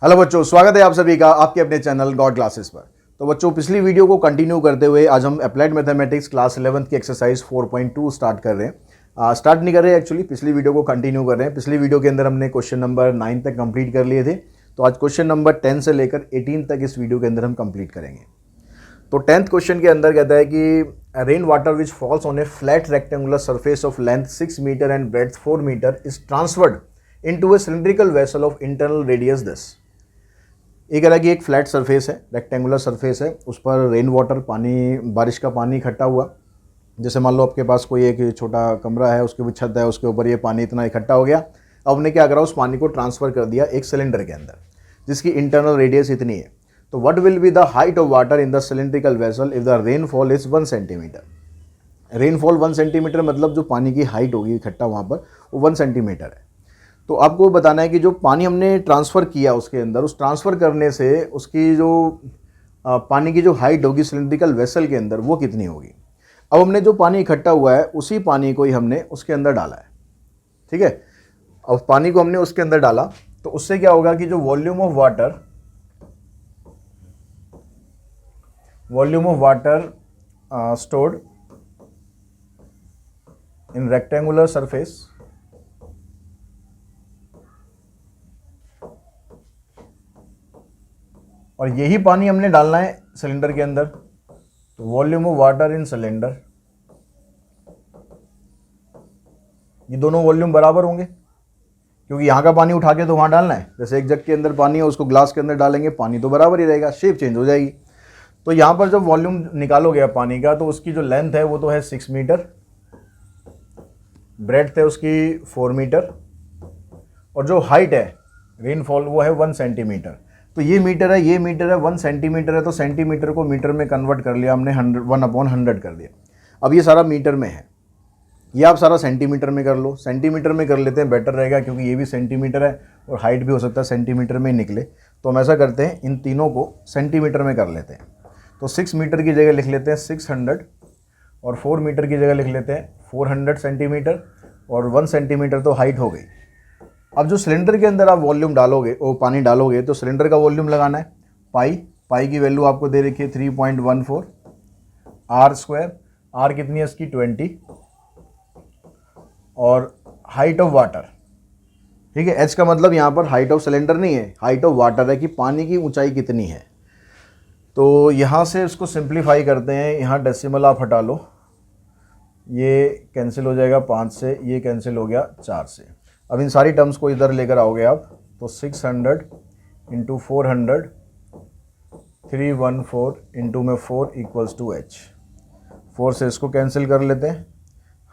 Hello बच्चों, स्वागत है आप सभी का आपके अपने चैनल गॉड क्लासेस पर। तो बच्चों, पिछली वीडियो को कंटिन्यू करते हुए आज हम अप्लाइड मैथमेटिक्स क्लास 11th की एक्सरसाइज 4.2 स्टार्ट कर रहे हैं। स्टार्ट नहीं कर रहे हैं एक्चुअली, पिछली वीडियो को कंटिन्यू कर रहे हैं। पिछली वीडियो के अंदर हमने क्वेश्चन नंबर 9 तक कंप्लीट कर लिए थे, तो आज क्वेश्चन नंबर 10 से लेकर 18 तक इस वीडियो के अंदर हम कंप्लीट करेंगे। तो 10th क्वेश्चन के अंदर कहता है कि rain water which falls on a flat rectangular surface of length 6 metre and breadth 4 metre is transferred into a cylindrical vessel of internal radius this. एक अलग ही एक फ्लैट सरफेस है, रेक्टेंगुलर सरफेस है, उस पर रेन वाटर पानी, बारिश का पानी इकट्ठा हुआ। जैसे मान लो आपके पास कोई एक छोटा कमरा है, उसके ऊपर छत है, उसके ऊपर ये पानी इतना इकट्ठा हो गया। अब हमने क्या करा, उस पानी को ट्रांसफ़र कर दिया एक सिलेंडर के अंदर जिसकी इंटरनल रेडियस इतनी है। तो what will be the height of water in the cylindrical vessel if the rainfall is 1 centimetre. Rainfall 1 centimetre मतलब जो पानी की हाइट होगी इकट्ठा वहाँ पर, वो 1 सेंटीमीटर है। तो आपको बताना है कि जो पानी हमने ट्रांसफ़र किया उसके अंदर, उस ट्रांसफ़र करने से उसकी जो पानी की जो हाइट होगी सिलिंड्रिकल वेसल के अंदर वो कितनी होगी। अब हमने जो पानी इकट्ठा हुआ है उसी पानी को ही हमने उसके अंदर डाला है, ठीक है। अब पानी को हमने उसके अंदर डाला तो उससे क्या होगा कि जो volume of water stored in rectangular surface और यही पानी हमने डालना है सिलेंडर के अंदर। तो volume of water in cylinder, ये दोनों वॉल्यूम बराबर होंगे क्योंकि यहाँ का पानी उठा के तो वहाँ डालना है। जैसे एक जग के अंदर पानी है, उसको ग्लास के अंदर डालेंगे, पानी तो बराबर ही रहेगा, शेप चेंज हो जाएगी। तो यहाँ पर जब वॉल्यूम निकालोगे आप पानी का, तो उसकी जो लेंथ है वो तो है 6 मीटर, ब्रेड्थ है उसकी 4 मीटर, और जो हाइट है रेनफॉल वो है 1 सेंटीमीटर। तो ये मीटर है, ये मीटर है, 1 सेंटीमीटर है, तो सेंटीमीटर को मीटर में कन्वर्ट कर लिया हमने, 1/100 कर दिया। अब ये सारा मीटर में है, ये आप सारा सेंटीमीटर में कर लो। सेंटीमीटर में कर लेते हैं, बेटर रहेगा क्योंकि ये भी सेंटीमीटर है और हाइट भी हो सकता है सेंटीमीटर में ही निकले। तो हम ऐसा करते हैं, इन तीनों को सेंटीमीटर में कर लेते हैं। तो 6 मीटर की जगह लिख लेते हैं 600, और 4 मीटर की जगह लिख लेते हैं 400 सेंटीमीटर, और 1 सेंटीमीटर तो हाइट हो गई। अब जो सिलेंडर के अंदर आप वॉल्यूम डालोगे, वो पानी डालोगे, तो सिलेंडर का वॉल्यूम लगाना है पाई की वैल्यू आपको दे रखी है 3.14 आर स्क्वायर। आर कितनी है इसकी 20, और हाइट ऑफ वाटर, ठीक है। एच का मतलब यहाँ पर हाइट ऑफ सिलेंडर नहीं है, हाइट ऑफ वाटर है कि पानी की ऊंचाई कितनी है। तो यहाँ से इसको सिंप्लीफाई करते हैं, यहाँ डेसिमल आप हटा लो, ये कैंसिल हो जाएगा 5 से, ये कैंसिल हो गया 4 से। अब इन सारी टर्म्स को इधर लेकर आओगे आप, तो 600 इंटू 400, 314 इंटू में 4 इक्वल्स टू एच। 4 से इसको कैंसिल कर लेते हैं,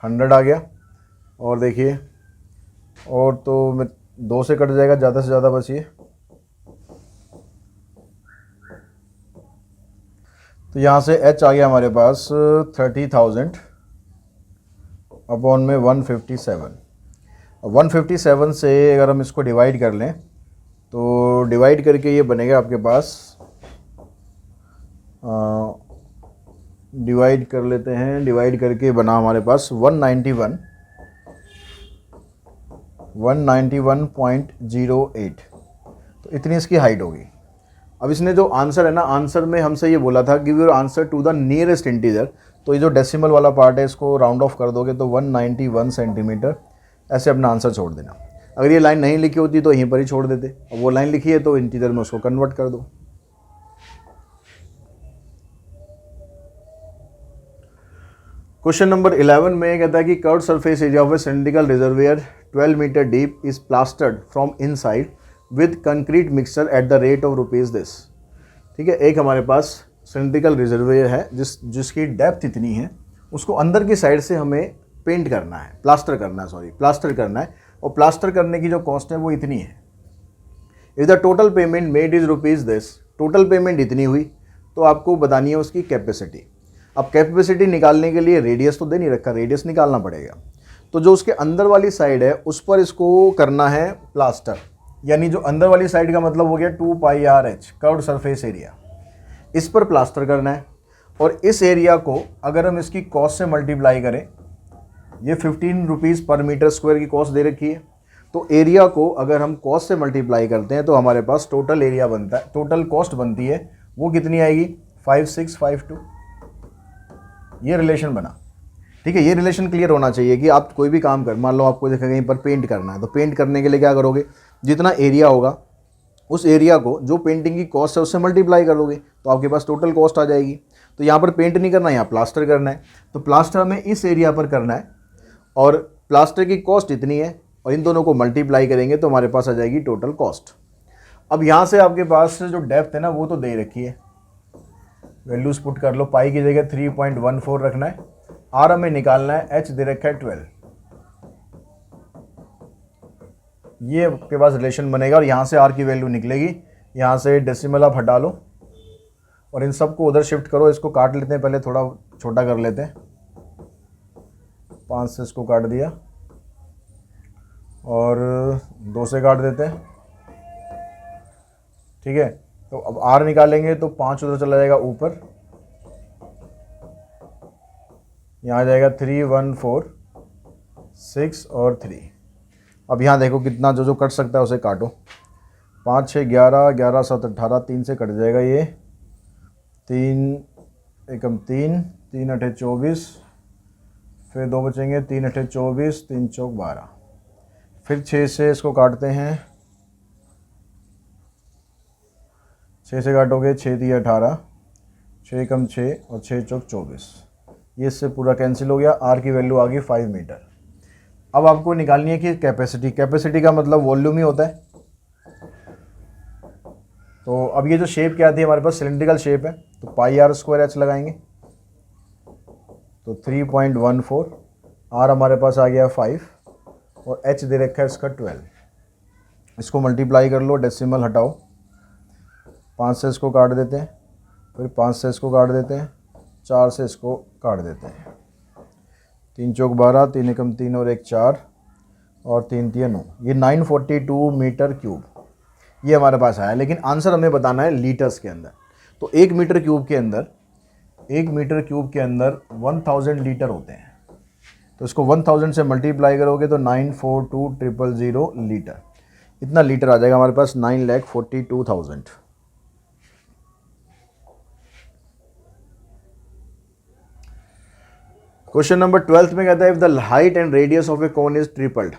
100 आ गया। और देखिए, और तो 2 से कट जाएगा ज़्यादा से ज़्यादा बस ये। तो यहाँ से एच आ गया हमारे पास 30,000 अपॉन में 157। 157 से अगर हम इसको डिवाइड कर लें, तो डिवाइड करके ये बनेगा आपके पास, डिवाइड कर लेते हैं, डिवाइड करके बना हमारे पास 191.08। तो इतनी इसकी हाइट होगी। अब इसने जो आंसर है ना, आंसर में हमसे ये बोला था give your answer to the nearest integer. तो ये जो डेसिमल वाला पार्ट है इसको राउंड ऑफ कर दोगे तो 191 सेंटीमीटर, ऐसे अपना आंसर छोड़ देना। अगर ये लाइन नहीं लिखी होती तो यहीं पर ही छोड़ देते, अब वो लाइन लिखी है तो इंटीजर में उसको कन्वर्ट कर दो। क्वेश्चन नंबर 11 में कहता है कि curved surface area of a cylindrical reservoir 12 metre deep is plastered from inside with concrete mixture at the rate of rupees this. ठीक है, एक हमारे पास सिलिंड्रिकल रिजर्वियर है जिसकी डेप्थ इतनी है, उसको अंदर की साइड से हमें पेंट करना है, प्लास्टर करना है, और प्लास्टर करने की जो कॉस्ट है वो इतनी है। If the total payment made is rupees this, total payment इतनी हुई, तो आपको बतानी है उसकी कैपेसिटी। अब कैपेसिटी निकालने के लिए रेडियस तो दे नहीं रखा, रेडियस निकालना पड़ेगा। तो जो उसके अंदर वाली साइड है उस पर इसको करना है प्लास्टर, यानी जो अंदर वाली साइड का मतलब हो गया 2πRH कर्व्ड सरफेस एरिया, इस पर प्लास्टर करना है। और इस एरिया को अगर हम इसकी कॉस्ट से मल्टीप्लाई करें, ये 15 रुपीज़ पर मीटर स्क्वायर की कॉस्ट दे रखी है, तो एरिया को अगर हम कॉस्ट से मल्टीप्लाई करते हैं तो हमारे पास टोटल एरिया बनता है, टोटल कॉस्ट बनती है, वो कितनी आएगी 5652। ये रिलेशन बना। ठीक है, ये रिलेशन क्लियर होना चाहिए कि आप कोई भी काम कर, मान लो आपको देखा कहीं पर पेंट करना है, तो पेंट करने के लिए क्या करोगे, जितना एरिया होगा उस एरिया को जो पेंटिंग की कॉस्ट है उससे मल्टीप्लाई कर दोगे तो आपके पास टोटल कॉस्ट आ जाएगी। तो यहाँ पर पेंट नहीं करना है, यहाँ प्लास्टर करना है, तो प्लास्टर हमें इस एरिया पर करना है और प्लास्टर की कॉस्ट इतनी है और इन दोनों को मल्टीप्लाई करेंगे तो हमारे पास आ जाएगी टोटल कॉस्ट। अब यहाँ से आपके पास जो डेप्थ है ना वो तो दे रखी है, वैल्यूज पुट कर लो, पाई की जगह 3.14 रखना है, आर हमें निकालना है, एच दे रखा है 12। ये आपके पास रिलेशन बनेगा और यहाँ से आर की वैल्यू निकलेगी, यहाँ से डेसिमल आप हटा लो और इन सब को उधर शिफ्ट करो। इसको काट लेते हैं, पहले थोड़ा छोटा कर लेते हैं, 5 से इसको काट दिया और 2 से काट देते हैं। ठीक है, तो अब आर निकालेंगे तो 5 उधर चला जाएगा ऊपर, यहाँ आ जाएगा 3 1 4 6 और 3। अब यहाँ देखो कितना जो जो कट सकता है उसे काटो, 5 6 11 11 7 18, 3 से कट जाएगा ये, 3 एकम 3 3 8 24, फिर 2 बचेंगे, 3 8 24 3 चौक 12, फिर 6 से इसको काटते हैं, 6 से काटोगे 6 3 18, 6 कम 6 और 6 चौक 24, ये इससे पूरा कैंसिल हो गया। आर की वैल्यू आ गई 5 मीटर। अब आपको निकालनी है कि कैपेसिटी, कैपेसिटी का मतलब वॉल्यूम ही होता है। तो अब ये जो शेप क्या थी हमारे पास, सिलिंड्रिकल शेप है, तो पाई आर स्क्वायर एच लगाएंगे, तो 3.14, आर हमारे पास आ गया 5 और एच दे रखा है इसका 12। इसको मल्टीप्लाई कर लो, डेसिमल हटाओ, 5 से इसको काट देते हैं, फिर 5 से इसको काट देते हैं, 4 से इसको काट देते हैं, 3 चौक 12, 3 एकम 3 और 1 4 और 3 3 9, ये 942 मीटर क्यूब ये हमारे पास आया। लेकिन आंसर हमें बताना है लीटर्स के अंदर। तो 1 मीटर क्यूब के अंदर 1000 लीटर होते हैं, तो इसको 1000 से मल्टीप्लाई करोगे तो 942000 लीटर, इतना लीटर आ जाएगा हमारे पास, 9,42,000। क्वेश्चन नंबर 12 में कहता है if the height and radius of A cone is tripled.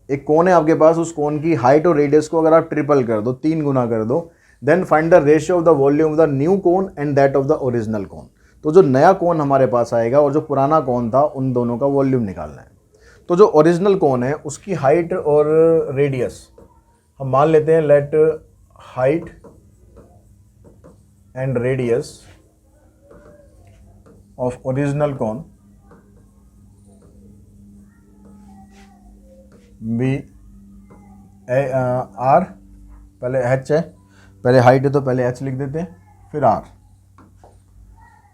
एक कोन है आपके पास, उस कोन की हाइट और रेडियस को अगर आप ट्रिपल कर दो, 3 गुना कर दो, then find the ratio of the volume of the new cone and that of the original cone. तो जो नया कोन हमारे पास आएगा और जो पुराना कोन था उन दोनों का वॉल्यूम निकालना है। तो जो ओरिजिनल कोन है उसकी हाइट और रेडियस हम मान लेते हैं, let height and radius of original cone be R, पहले एच है, पहले हाइट है तो पहले एच लिख देते हैं, फिर R,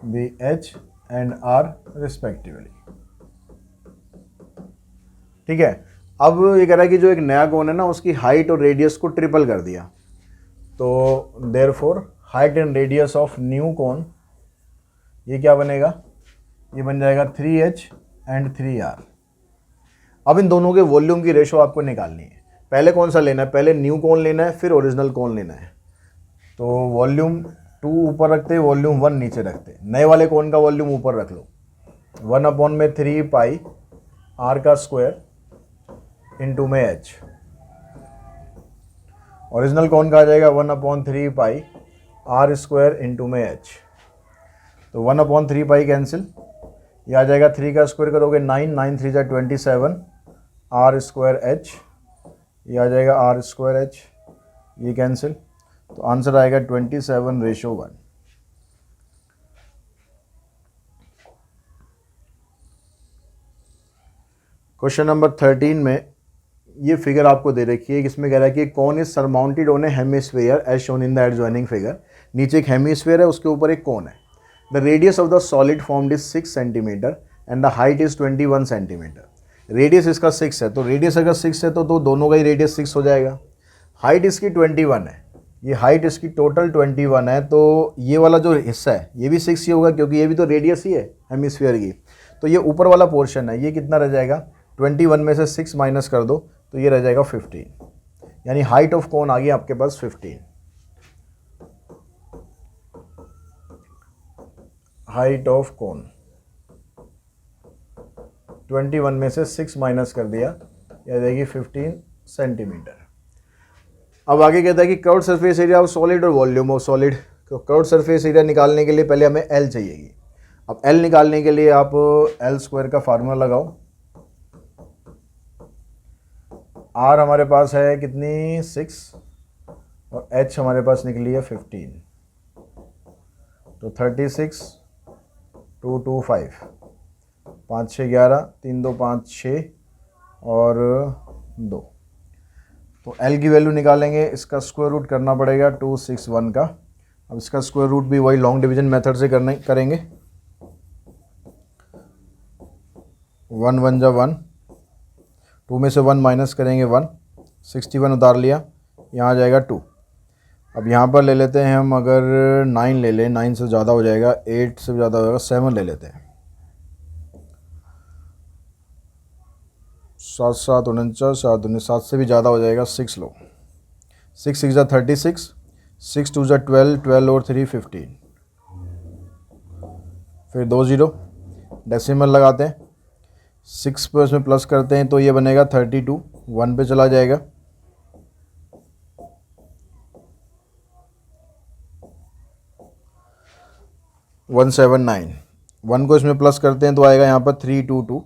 be H and R respectively. ठीक है, अब ये कह रहा है कि जो एक नया कोन है ना उसकी हाइट और रेडियस को ट्रिपल कर दिया, तो therefore height and radius of new cone ये क्या बनेगा, ये बन जाएगा 3h एंड 3r। अब इन दोनों के वॉल्यूम की रेशो आपको निकालनी है। पहले कौन सा लेना है, पहले न्यू कोन लेना है, फिर ओरिजिनल कोन लेना है। तो वॉल्यूम 2 ऊपर रखते, वॉल्यूम 1 नीचे रखते, नए वाले कोन का वॉल्यूम ऊपर रख लो, 1/3 पाई आर का स्क्वायर इंटू में एच। ओरिजिनल कोन का आ जाएगा 1/3 पाई आर स्क्वायर इंटू में एच। तो 1/3 पाई कैंसिल, ये आ जाएगा 3 का स्क्वायर करोगे 9, 9 3 27, आर स्क्वायर एच, ये आ जाएगा आर स्क्वायर एच, ये कैंसिल, तो आंसर आएगा 27:1। क्वेश्चन नंबर 13 में ये फिगर आपको दे रखी है, इसमें कह रहा है कि cone is surmounted on a hemisphere as shown in the adjoining figure. नीचे एक हेमिस्फीयर है, उसके ऊपर एक कोन है। The radius of the solid formed is 6 centimetre and the height is 21 centimetre. Radius इसका 6 है, तो रेडियस अगर 6 है तो दोनों का ही रेडियस 6 हो जाएगा। हाइट इसकी 21 है, ये हाइट इसकी टोटल 21 है, तो ये वाला जो हिस्सा है ये भी 6 ही होगा क्योंकि ये भी तो रेडियस ही है हेमिस्फीयर की। तो ये ऊपर वाला पोर्शन है, ये कितना रह जाएगा, 21 में से 6 माइनस कर दो तो ये रह जाएगा 15, यानी हाइट ऑफ कोन आ गई आपके पास 15। हाइट ऑफ कोन 21 में से 6 माइनस कर दिया, यह जाएगी 15 सेंटीमीटर। अब आगे कहता है कि curved surface area of solid और वॉल्यूम ऑफ सॉलिड। तो कर्व्ड सरफेस एरिया निकालने के लिए पहले हमें एल चाहिएगी। अब एल निकालने के लिए आप एल स्क्वायर का फार्मूला लगाओ। आर हमारे पास है कितनी 6 और एच हमारे पास निकली है 15, तो 36 2 2 5 5 6 11 3 2 5 6 और 2। तो L की वैल्यू निकालेंगे, इसका स्क्वायर रूट करना पड़ेगा 261 का। अब इसका स्क्वायर रूट भी वही लॉन्ग डिवीजन मेथड से करेंगे। 1 1 जा 1, 2 में से 1 माइनस करेंगे 1, 61 उतार लिया, यहाँ आ जाएगा 2। अब यहाँ पर ले लेते हैं हम, अगर 9 ले लें, 9 से ज़्यादा हो जाएगा, 8 से ज़्यादा हो जाएगा, 7 ले लेते हैं। 7 7 49 7 19, 7 से भी ज़्यादा हो जाएगा, 6 लो। 6 6 जा 36, 6 2 जा 12, 12 और 3 15, फिर 2 0, डेसिमल लगाते हैं, 6 पे उसमें प्लस करते हैं तो ये बनेगा 32, 1 पे चला जाएगा, 179, 1 को इसमें प्लस करते हैं तो आएगा यहाँ पर 322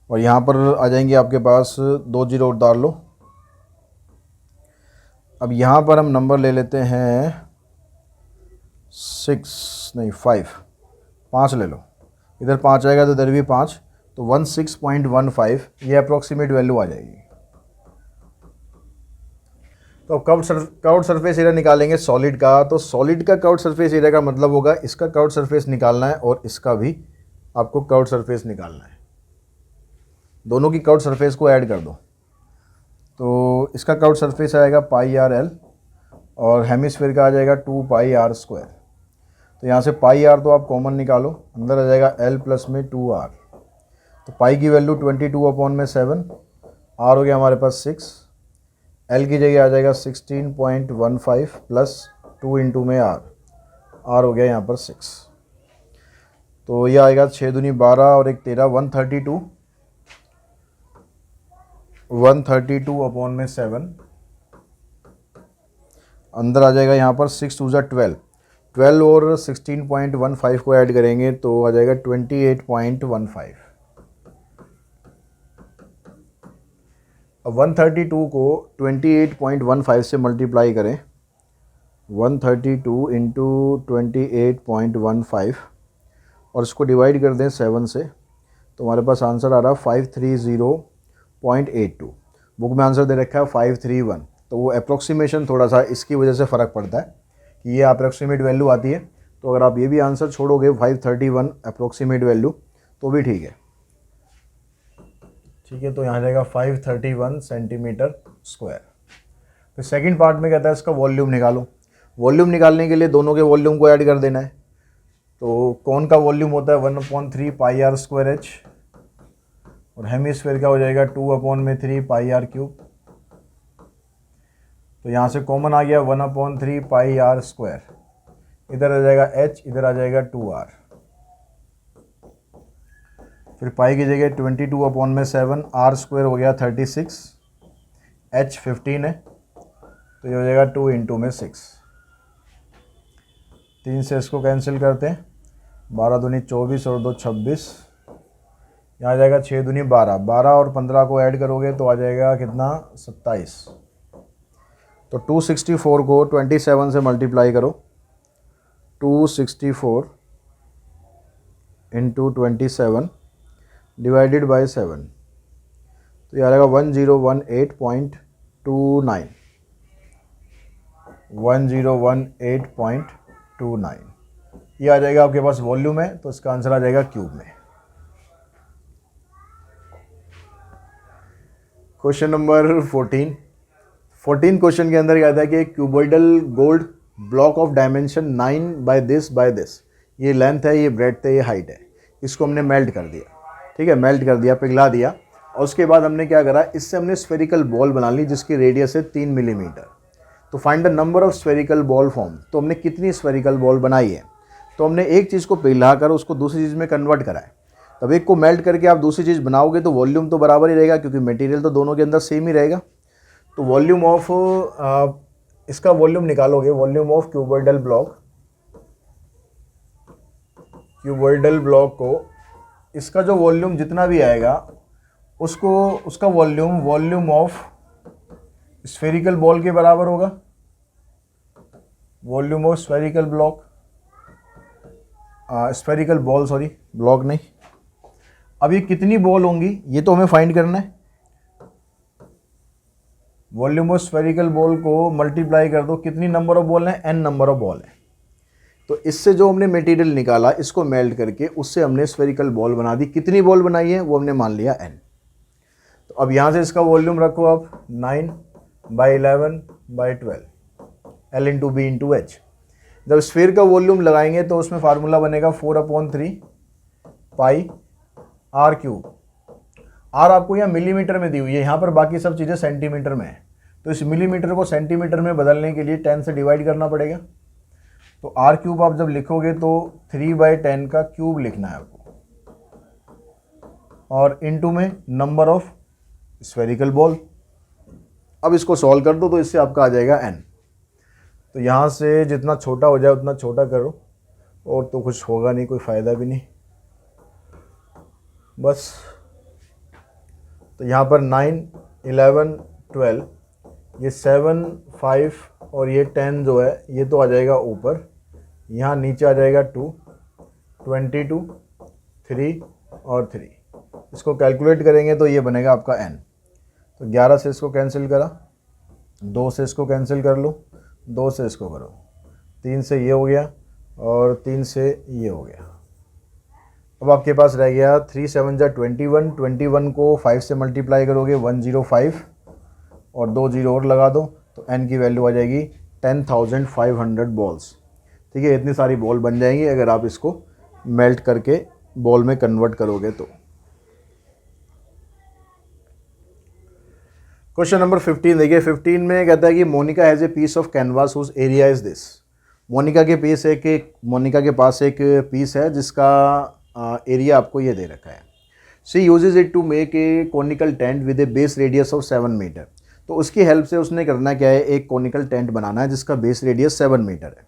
और यहाँ पर आ जाएंगे आपके पास 2 0 और डाल लो। अब यहाँ पर हम नंबर ले लेते हैं 5 ले लो, इधर 5 आएगा तो इधर भी 5, तो 16.15 ये अप्रॉक्सीमेट वैल्यू आ जाएगी। तो कर्व्ड सरफेस एरिया निकालेंगे सॉलिड का। तो सॉलिड का कर्व्ड सरफेस एरिया का मतलब होगा इसका कर्व्ड सरफेस निकालना है और इसका भी आपको कर्व्ड सरफेस निकालना है, दोनों की कर्व्ड सरफेस को ऐड कर दो। तो इसका कर्व्ड सरफेस आएगा पाई आर एल और हेमिस्फीयर का आ जाएगा 2 पाई आर स्क्वायर। तो यहाँ से पाई आर तो आप कॉमन निकालो, अंदर आ जाएगा एल प्लस में 2 आर। तो पाई की वैल्यू 22/7, आर हो गया हमारे पास 6, एल की जगह आ जाएगा 16.15 प्लस 2 इंटू में आर हो गया यहाँ पर 6। तो ये आएगा 6 दूनी 12 और 1 13, 132/7, अंदर आ जाएगा यहाँ पर 6 2 12, 12 और 16.15 को ऐड करेंगे तो आ जाएगा 28.15। अब 132 को 28.15 से मल्टीप्लाई करें, 132 इंटू 28.15 और इसको डिवाइड कर दें 7 से, तो हमारे पास आंसर आ रहा 530.82। बुक में आंसर दे रखा है 531, तो वो अप्रोक्सीमेशन थोड़ा सा इसकी वजह से फ़र्क पड़ता है कि ये अप्रोक्सीमेट वैल्यू आती है। तो अगर आप ये भी आंसर छोड़ोगे 531 अप्रोक्सीमेट वैल्यू तो भी ठीक है। ठीक है, तो यहाँ जाएगा 531 सेंटीमीटर स्क्वायर। फिर सेकंड पार्ट में कहता है इसका वॉल्यूम निकालो। वॉल्यूम निकालने के लिए दोनों के वॉल्यूम को ऐड कर देना है। तो कौन का वॉल्यूम होता है 1/3 पाई आर स्क्वायर एच और हेमिस्फीयर का हो जाएगा 2/3 पाई आर क्यूब। तो यहाँ से कॉमन आ गया 1/3 पाई आर स्क्वायर, इधर आ जाएगा एच, इधर आ जाएगा 2r। फिर पाई की जगह 22/7, आर स्क्वायर हो गया 36, एच 15 है तो ये हो जाएगा 2 इंटू में 6। 3 से इसको कैंसिल करते हैं, 12 दूनी 24 और 2 26, यहाँ आ जाएगा 6 दूनी 12, 12 और 15 को ऐड करोगे तो आ जाएगा कितना 27। तो 264 को 27 से मल्टीप्लाई करो, 264 इंटू 27 डिवाइडेड बाय 7, तो ये आ जाएगा 1018.29, 1018.29 ये आ जाएगा आपके पास वॉल्यूम है, तो इसका आंसर आ जाएगा क्यूब में। क्वेश्चन नंबर 14 क्वेश्चन के अंदर कहता है कि cuboidal gold block of dimension 9 by this, ये लेंथ है, ये ब्रेड्थ है, ये हाइट है, इसको हमने मेल्ट कर दिया। ठीक है, मेल्ट कर दिया, पिघला दिया और उसके बाद हमने क्या करा, इससे हमने स्फेरिकल बॉल बना ली जिसकी रेडियस है 3 मिलीमीटर। तो find the number of spherical ball form, तो हमने कितनी स्फेरिकल बॉल बनाई है। तो हमने एक चीज़ को पिघलाकर उसको दूसरी चीज़ में कन्वर्ट करा है। तब एक को मेल्ट करके आप दूसरी चीज़ बनाओगे तो वॉल्यूम तो बराबर ही रहेगा क्योंकि मटेरियल तो दोनों के अंदर सेम ही रहेगा। तो वॉल्यूम ऑफ इसका वॉल्यूम निकालोगे, वॉल्यूम ऑफ क्यूबॉइडल ब्लॉक को इसका जो वॉल्यूम जितना भी आएगा उसका वॉल्यूम ऑफ स्फेरिकल बॉल के बराबर होगा। वॉल्यूम ऑफ स्फेरिकल ब्लॉक नहीं। अब ये कितनी बॉल होंगी ये तो हमें फाइंड करना है। वॉल्यूम ऑफ स्फेरिकल बॉल को मल्टीप्लाई कर दो, कितनी नंबर ऑफ बॉल है, n नंबर ऑफ बॉल है। तो इससे जो हमने मटेरियल निकाला इसको मेल्ट करके उससे हमने स्फेरिकल बॉल बना दी। कितनी बॉल बनाई है वो हमने मान लिया n। तो अब यहाँ से इसका वॉल्यूम रखो आप 9/11/12 L into B into H. जब स्फीयर का वॉल्यूम लगाएंगे तो उसमें फार्मूला बनेगा 4/3 पाई r क्यूब। r आपको यहाँ मिलीमीटर में दी हुई है, यहाँ पर बाकी सब चीज़ें सेंटीमीटर में है। तो इस मिलीमीटर को सेंटीमीटर में बदलने के लिए 10 से डिवाइड करना पड़ेगा। तो r क्यूब आप जब लिखोगे तो 3/10 का क्यूब लिखना है आपको, और इनटू में नंबर ऑफ स्फेरिकल बॉल। अब इसको सॉल्व कर दो तो इससे आपका आ जाएगा n। तो यहाँ से जितना छोटा हो जाए उतना छोटा करो, और तो कुछ होगा नहीं, कोई फ़ायदा भी नहीं बस। तो यहाँ पर 9, 11, 12, ये 7, 5 और ये 10 जो है ये तो आ जाएगा ऊपर, यहाँ नीचे आ जाएगा 2, 22, 3 और 3। इसको कैलकुलेट करेंगे तो ये बनेगा आपका n। तो 11 से इसको कैंसिल करा, 2 से इसको कैंसिल कर लो, 2 से इसको करो, 3 से ये हो गया और 3 से ये हो गया। अब आपके पास रह गया 3 7 जा 21, 21 को 5 से मल्टीप्लाई करोगे 105 और 2 0 और लगा दो तो n की वैल्यू आ जाएगी 10,500 बॉल्स। ठीक है, इतनी सारी बॉल बन जाएंगी अगर आप इसको मेल्ट करके बॉल में कन्वर्ट करोगे तो। क्वेश्चन नंबर 15 देखिए। 15 में कहता है कि Monica has a piece of canvas whose area is this. Monica के पास एक पीस है जिसका एरिया आपको ये दे रखा है। She uses it to make a conical tent with a base radius of 7 metre. तो उसकी हेल्प से उसने करना क्या है, एक कॉनिकल टेंट बनाना है जिसका बेस रेडियस 7 मीटर है।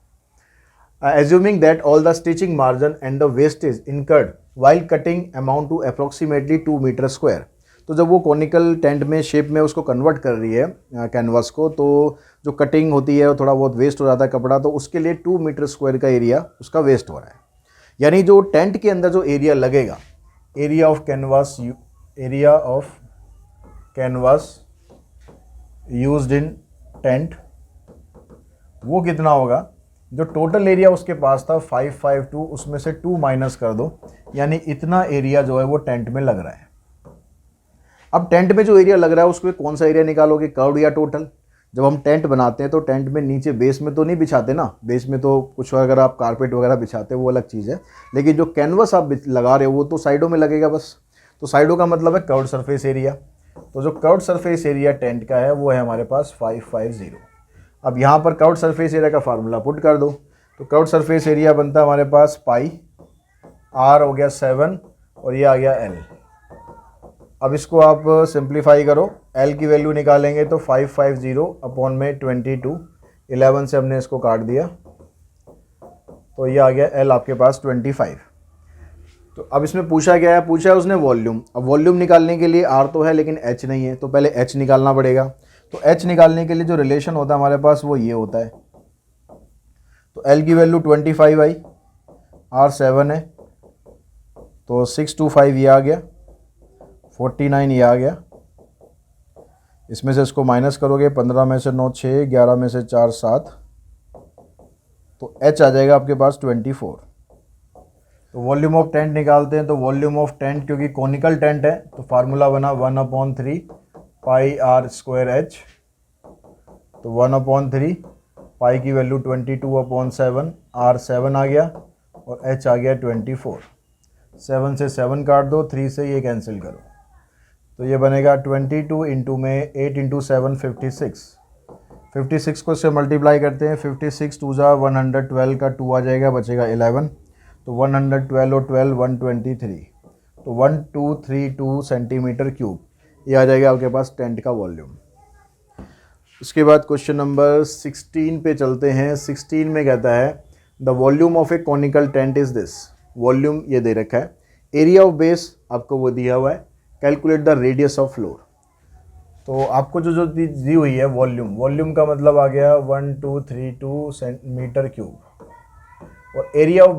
Assuming that all the stitching margin and the wastage incurred while cutting amount to approximately 2 metre square. तो जब वो कॉनिकल टेंट में शेप में उसको कन्वर्ट कर रही है कैनवास को, तो जो कटिंग होती है थोड़ा बहुत वेस्ट हो जाता है कपड़ा, तो उसके लिए 2 मीटर स्क्वायर का एरिया उसका वेस्ट हो रहा है। यानी जो टेंट के अंदर जो एरिया लगेगा, area of canvas used in tent, वो कितना होगा। जो टोटल एरिया उसके पास था 552, उसमें से 2 माइनस कर दो, यानी इतना एरिया जो है वो टेंट में लग रहा है। अब टेंट में जो एरिया लग रहा है उसको कौन सा एरिया निकालोगे, कर्व्ड या टोटल। जब हम टेंट बनाते हैं तो टेंट में नीचे बेस में तो नहीं बिछाते ना, बेस में तो कुछ अगर आप कारपेट वगैरह बिछाते हो वो अलग चीज़ है, लेकिन जो कैनवस आप लगा रहे हो वो तो साइडों में लगेगा बस। तो साइडों का मतलब है कर्व्ड सरफेस एरिया। तो जो कर्व्ड सरफेस एरिया टेंट का है वो है हमारे पास 550। अब यहाँ पर कर्व्ड सरफेस एरिया का फार्मूला पुट कर दो, तो कर्व्ड सरफेस एरिया बनता है हमारे पास पाई, r हो गया 7 और ये आ गया l। अब इसको आप सिंप्लीफाई करो, l की वैल्यू निकालेंगे तो 550 अपॉन में 22, 11 से हमने इसको काट दिया तो ये आ गया l आपके पास 25। तो अब इसमें पूछा गया है, पूछा है उसने वॉल्यूम। अब वॉल्यूम निकालने के लिए r तो है लेकिन h नहीं है, तो पहले h निकालना पड़ेगा। तो h निकालने के लिए जो रिलेशन होता है हमारे पास वो ये होता है। तो l की वैल्यू 25 आई, r 7 है तो 625 ये आ गया, 49 ये आ गया। इसमें से इसको माइनस करोगे, 15 में से 9 6, 11 में से 4 7, तो h आ जाएगा आपके पास 24। तो वॉल्यूम ऑफ टेंट निकालते हैं। तो वॉल्यूम ऑफ टेंट क्योंकि कॉनिकल टेंट है तो फार्मूला बना 1/3 पाई r स्क्वायर h। तो 1/3 पाई की वैल्यू 22/7, r 7 आ गया और h आ गया 24। 7 से 7 काट दो, 3 से ये कैंसिल करो, तो ये बनेगा 22 इंटू में 8 इंटू 7 56। 56 को इससे मल्टीप्लाई करते हैं, 56 टू ज़ा 112 का 2 आ जाएगा, बचेगा 11। तो 112 और 12 123, तो 1232 सेंटीमीटर क्यूब ये आ जाएगा आपके पास टेंट का वॉल्यूम। उसके बाद क्वेश्चन नंबर 16 पे चलते हैं। 16 में कहता है the volume of A conical tent is this. Volume ये दे रखा है, एरिया ऑफ बेस आपको वो दिया हुआ है, calculate the radius of floor. तो आपको जो दी हुई है वॉल्यूम का मतलब आ गया 1232 सेंटीमीटर क्यूब, और एरिया ऑफ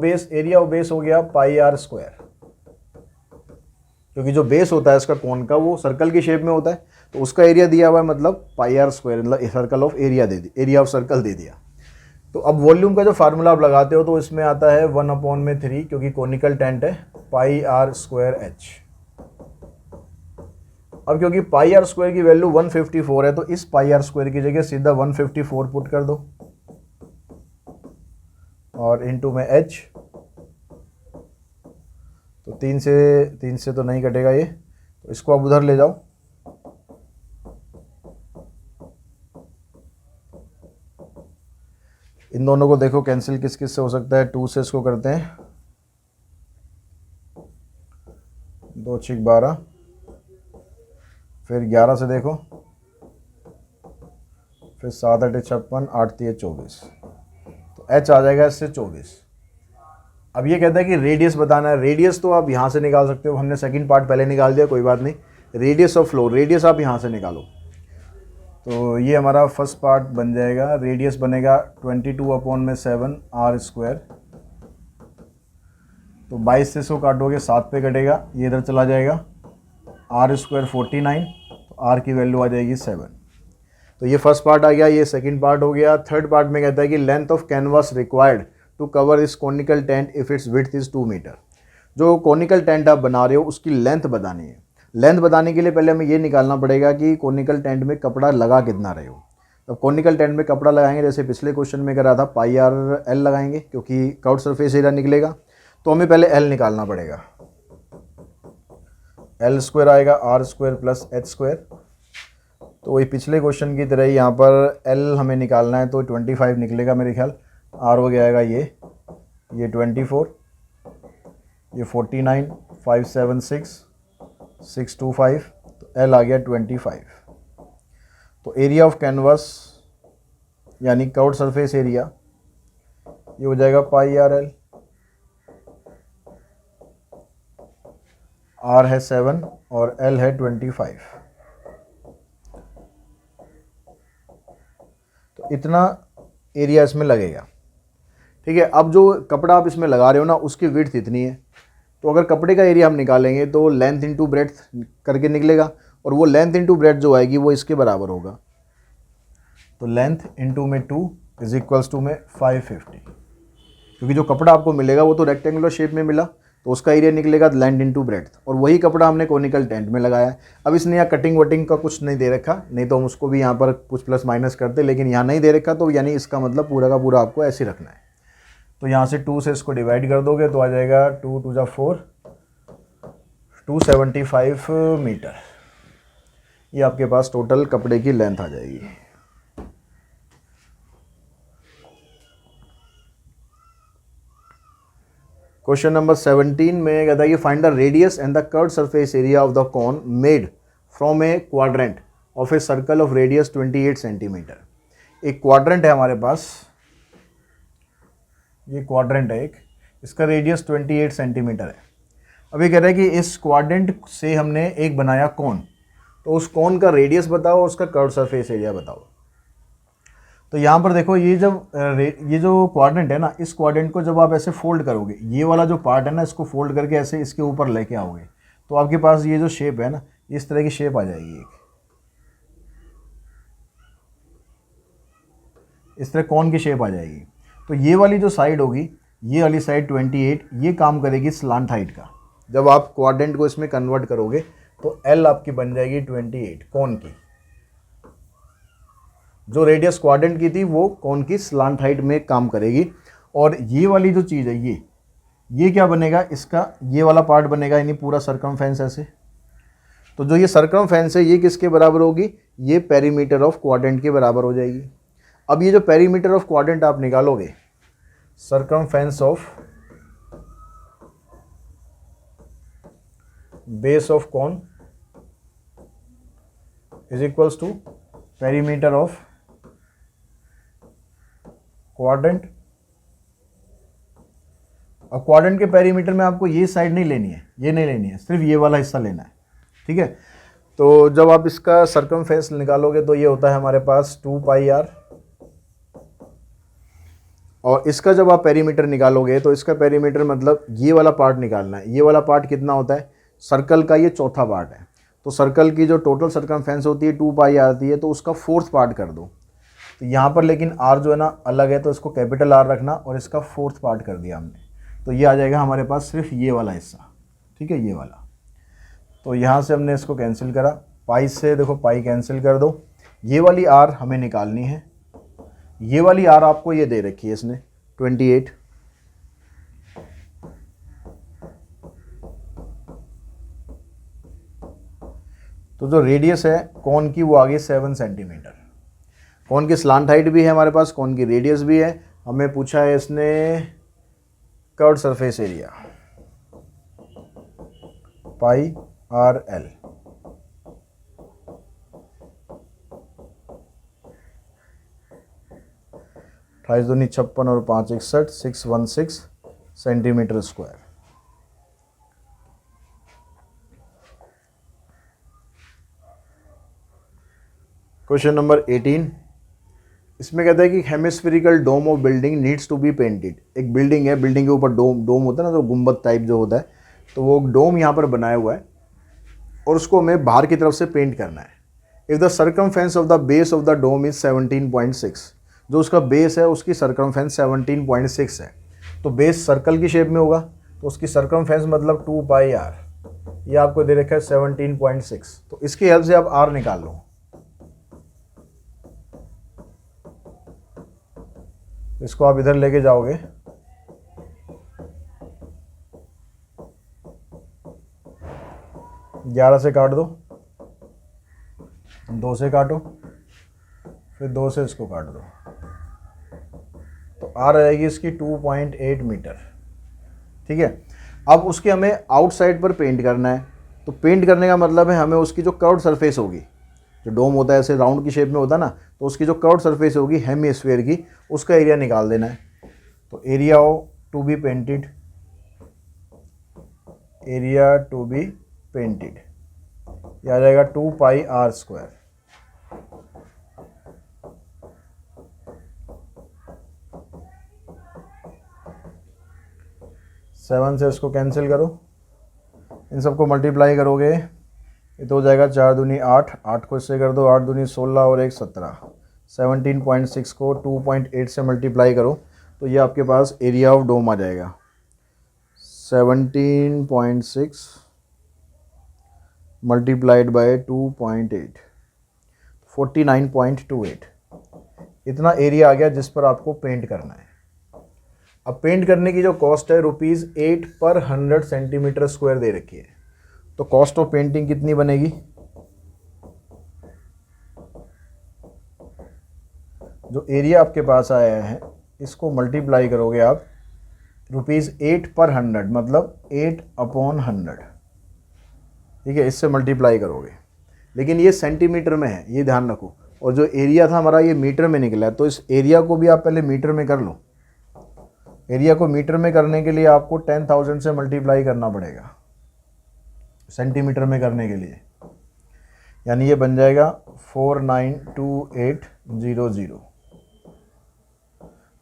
बेस हो गया पाई आर स्क्वायर, क्योंकि जो बेस होता है इसका कोन का वो सर्कल की शेप में होता है, तो उसका एरिया दिया हुआ है मतलब पाई आर स्क्वायर, मतलब सर्कल ऑफ एरिया दे दी, एरिया ऑफ सर्कल दे दिया। तो अब वॉल्यूम का जो फार्मूला आप लगाते हो तो इसमें आता है 1/3, क्योंकि कोनिकल टेंट है, पाई आर स्क्वायर एच। अब क्योंकि पाई आर स्क्वायर की वैल्यू 154 है, तो इस पाई आर स्क्वायर की जगह सीधा 154 पुट कर दो और इनटू में एच। तो 3 से तो नहीं कटेगा ये, तो इसको आप उधर ले जाओ। इन दोनों को देखो कैंसिल किस किस से हो सकता है। 2 से इसको करते हैं, 2 6 12, फिर 11 से देखो, फिर 7 8 56, 8 3 24, तो एच आ जाएगा इससे 24। अब ये कहता है कि रेडियस बताना है। रेडियस तो आप यहाँ से निकाल सकते हो, हमने सेकंड पार्ट पहले निकाल दिया, कोई बात नहीं। रेडियस ऑफ फ्लोर, रेडियस आप यहाँ से निकालो। तो ये हमारा फर्स्ट पार्ट बन जाएगा, रेडियस बनेगा 22/7 आर स्क्वायर। तो 22 से 100 काटोगे 7 पे कटेगा, ये इधर चला जाएगा, आर स्क्वायर 49, तो आर की वैल्यू आ जाएगी 7। तो ये फर्स्ट पार्ट आ गया, ये सेकंड पार्ट हो गया। थर्ड पार्ट में कहता है कि length of canvas required to cover this conical tent if it's width is 2 metre. जो कॉनिकल टेंट आप बना रहे हो उसकी लेंथ बतानी है। लेंथ बताने के लिए पहले हमें ये निकालना पड़ेगा कि कॉनिकल टेंट में कपड़ा लगा कितना रहे हो। तो कॉनिकल टेंट में कपड़ा लगाएंगे, जैसे पिछले क्वेश्चन में करा था, पाई आर एल लगाएंगे, क्योंकि कर्व्ड सरफेस एरिया निकलेगा। तो हमें पहले एल निकालना पड़ेगा, एल स्क्वायर आएगा R square plus H square. तो वही पिछले क्वेश्चन की तरह ही यहाँ पर एल हमें निकालना है, तो 25 निकलेगा मेरे ख्याल। आर हो जाएगा ये 24, ये 49, 576, 625, तो एल आ गया 25। तो एरिया ऑफ कैनवास यानी कर्व्ड सरफेस एरिया ये हो जाएगा पाई आर एल। आर है 7 और एल है 25। तो इतना एरिया इसमें लगेगा, ठीक है। अब जो कपड़ा आप इसमें लगा रहे हो ना, उसकी विड्थ इतनी है। तो अगर कपड़े का एरिया हम निकालेंगे तो लेंथ इंटू ब्रेड्थ करके निकलेगा, और वो लेंथ इंटू ब्रेड्थ जो आएगी वो इसके बराबर होगा। तो लेंथ इंटू में 2 इज इक्वल्स टू में 550, क्योंकि जो कपड़ा आपको मिलेगा वो तो रेक्टेंगुलर शेप में मिला, तो उसका एरिया निकलेगा लेंथ इंटू ब्रेड्थ, और वही कपड़ा हमने कोनिकल टेंट में लगाया है। अब इसने यहाँ कटिंग वटिंग का कुछ नहीं दे रखा, नहीं तो हम उसको भी यहाँ पर कुछ प्लस माइनस करते, लेकिन यहाँ नहीं दे रखा, तो यानी इसका मतलब पूरा का पूरा आपको ऐसे रखना है। तो यहाँ से 2 से इसको डिवाइड कर दोगे तो आ जाएगा 2 2 4, 275 मीटर। ये आपके पास टोटल कपड़े की लेंथ आ जाएगी। क्वेश्चन नंबर 17 में कहता है कि find the radius and the curved surface area of the cone made from A quadrant of a circle of radius 28 centimetre. एक क्वाड्रेंट है हमारे पास, ये क्वाड्रेंट है एक, इसका रेडियस 28 सेंटीमीटर है। अब ये कह रहा है कि इस क्वाड्रेंट से हमने एक बनाया कोन, तो उस कोन का रेडियस बताओ, उसका कर्व्ड सरफेस एरिया बताओ। तो यहाँ पर देखो, ये जो क्वाड्रेंट है ना, इस क्वाड्रेंट को जब आप ऐसे फोल्ड करोगे, ये वाला जो पार्ट है ना, इसको फोल्ड करके ऐसे इसके ऊपर लेके आओगे, तो आपके पास ये जो शेप है ना, इस तरह की शेप आ जाएगी एक, इस तरह कौन की शेप आ जाएगी। तो ये वाली जो साइड होगी, ये वाली साइड 28, ये काम करेगी स्लांट हाइट का। जब आप क्वाड्रेंट को इसमें कन्वर्ट करोगे तो एल आपकी बन जाएगी 28 कौन की। जो रेडियस क्वाड्रेंट की थी वो कौन की स्लांट हाइट में काम करेगी। और ये वाली जो चीज़ है, ये क्या बनेगा, इसका ये वाला पार्ट बनेगा, यानी पूरा सर्कमफेरेंस ऐसे। तो जो ये सर्कमफेरेंस है ये किसके बराबर होगी, ये पेरीमीटर ऑफ क्वाड्रेंट के बराबर हो जाएगी। अब ये जो पेरीमीटर ऑफ क्वाड्रेंट आप निकालोगे, circumference of base of cone is equals to perimeter of quadrant. अब क्वाड्रेंट के पेरीमीटर में आपको ये साइड नहीं लेनी है, ये नहीं लेनी है, सिर्फ ये वाला हिस्सा लेना है, ठीक है। तो जब आप इसका सर्कमफेरेंस निकालोगे तो ये होता है हमारे पास 2 पाई r, और इसका जब आप पेरीमीटर निकालोगे तो इसका पेरीमीटर मतलब ये वाला पार्ट निकालना है। ये वाला पार्ट कितना होता है, सर्कल का ये चौथा पार्ट है। तो सर्कल की जो टोटल सर्कमफेरेंस होती है 2 पाई आती है, तो उसका फोर्थ पार्ट कर दो। तो यहाँ पर लेकिन r जो है ना अलग है, तो इसको कैपिटल R रखना और इसका फोर्थ पार्ट कर दिया हमने। तो ये आ जाएगा हमारे पास सिर्फ ये वाला हिस्सा, ठीक है, ये वाला। तो यहाँ से हमने इसको कैंसिल करा, पाई से देखो पाई कैंसिल कर दो। ये वाली R हमें निकालनी है, ये वाली R आपको ये दे रखी है इसने 28। तो जो रेडियस है कॉन की वो आ गई 7 सेंटीमीटर। कॉन की स्लांट हाइट भी है हमारे पास, कॉन की रेडियस भी है। हमें पूछा है इसने curved surface area pi R L. अट्ठाईस दूनी 56 और 5 61, 616 सेंटीमीटर स्क्वायर। क्वेश्चन नंबर 18, इसमें कहता है कि hemispherical dome of building needs to be painted. एक बिल्डिंग है, बिल्डिंग के ऊपर डोम होता है ना, जो गुंबद टाइप जो होता है, तो वो डोम यहाँ पर बनाया हुआ है और उसको हमें बाहर की तरफ से पेंट करना है। If the circumference of the base of the dome is 17.6, जो उसका बेस है उसकी सर्कमफेरेंस 17.6 है। तो बेस सर्कल की शेप में होगा, तो उसकी सर्कमफेरेंस मतलब 2 पाई r, ये आपको दे रखा है 17.6। तो इसकी हेल्प से आप r निकाल लो। इसको आप इधर लेके जाओगे, ग्यारह से काट दो, 2 से काटो, फिर 2 से इसको काट दो, तो आ रहेगी इसकी 2.8 मीटर, ठीक है। अब उसके हमें आउटसाइड पर पेंट करना है। तो पेंट करने का मतलब है हमें उसकी जो कर्व्ड सरफेस होगी, जो डोम होता है ऐसे राउंड की शेप में होता है ना, तो उसकी जो कर्व्ड सरफेस होगी हेमिस्फीयर की, उसका एरिया निकाल देना है। तो area to be painted, area to be painted ये आ जाएगा 2 पाई r स्क्वायर। सेवन से इसको कैंसिल करो, इन सबको मल्टीप्लाई करोगे, ये तो हो जाएगा 4 दूनी 8, 8 को इससे कर दो, 8 दूनी 16 और 1 17। 17.6 को 2.8 से मल्टीप्लाई करो, तो ये आपके पास एरिया ऑफ डोम आ जाएगा 17.6 मल्टीप्लाइड बाय 2.8, 49.28। इतना एरिया आ गया जिस पर आपको पेंट करना है। अब पेंट करने की जो कॉस्ट है ₹8 पर 100 सेंटीमीटर स्क्वायर दे रखी है। तो कॉस्ट ऑफ पेंटिंग कितनी बनेगी, जो एरिया आपके पास आया है इसको मल्टीप्लाई करोगे आप, ₹8 पर 100 मतलब 8/100, ठीक है, इससे मल्टीप्लाई करोगे। लेकिन ये सेंटीमीटर में है, ये ध्यान रखो। और जो एरिया था हमारा ये मीटर में निकला है, तो इस एरिया को भी आप पहले मीटर में कर लो। एरिया को मीटर में करने के लिए आपको 10,000 से मल्टीप्लाई करना पड़ेगा सेंटीमीटर में करने के लिए, यानी ये बन जाएगा 492800।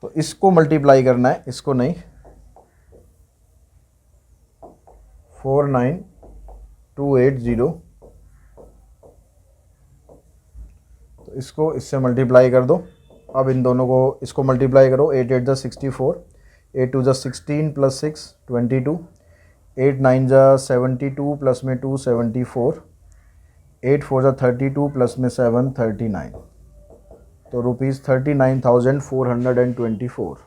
तो इसको मल्टीप्लाई करना है, इसको नहीं, 49280, तो इसको इससे मल्टीप्लाई कर दो। अब इन दोनों को इसको मल्टीप्लाई करो, 8 8 = 64, 8 2 = 16 + 6 22, 8 9 = 72 प्लस में 2 74, 8 4 = 32 प्लस में 7 39। तो ₹39,424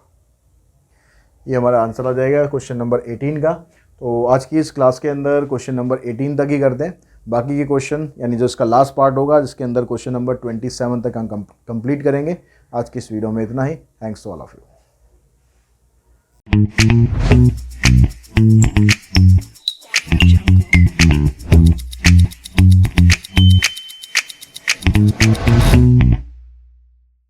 ये हमारा आंसर आ जाएगा क्वेश्चन नंबर 18 का। तो आज की इस क्लास के अंदर क्वेश्चन नंबर 18 तक ही करते हैं। बाकी के क्वेश्चन यानी जो इसका लास्ट पार्ट होगा जिसके अंदर क्वेश्चन नंबर 27 तक हम कंप्लीट करेंगे। आज की इस वीडियो में इतना ही। Thanks to all of you.